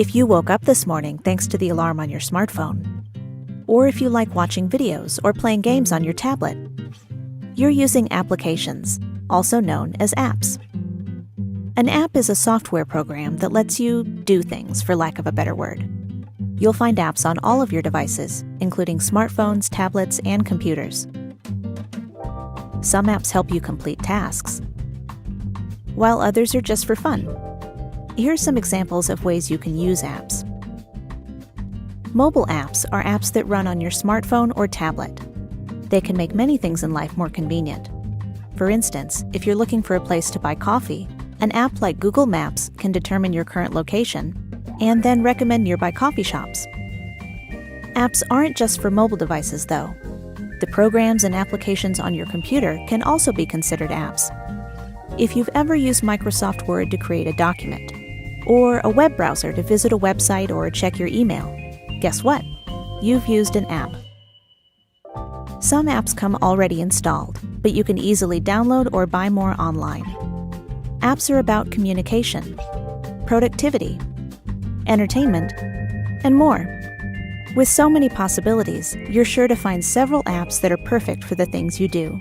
If you woke up this morning thanks to the alarm on your smartphone, or if you like watching videos or playing games on your tablet, you're using applications, also known as apps. An app is a software program that lets you do things, for lack of a better word. You'll find apps on all of your devices, including smartphones, tablets, and computers. Some apps help you complete tasks, while others are just for fun. Here are some examples of ways you can use apps. Mobile apps are apps that run on your smartphone or tablet. They can make many things in life more convenient. For instance, if you're looking for a place to buy coffee, an app like Google Maps can determine your current location and then recommend nearby coffee shops. Apps aren't just for mobile devices, though. The programs and applications on your computer can also be considered apps. If you've ever used Microsoft Word to create a document, or a web browser to visit a website or check your email, guess what? You've used an app. Some apps come already installed, but you can easily download or buy more online. Apps are about communication, productivity, entertainment, and more. With so many possibilities, you're sure to find several apps that are perfect for the things you do.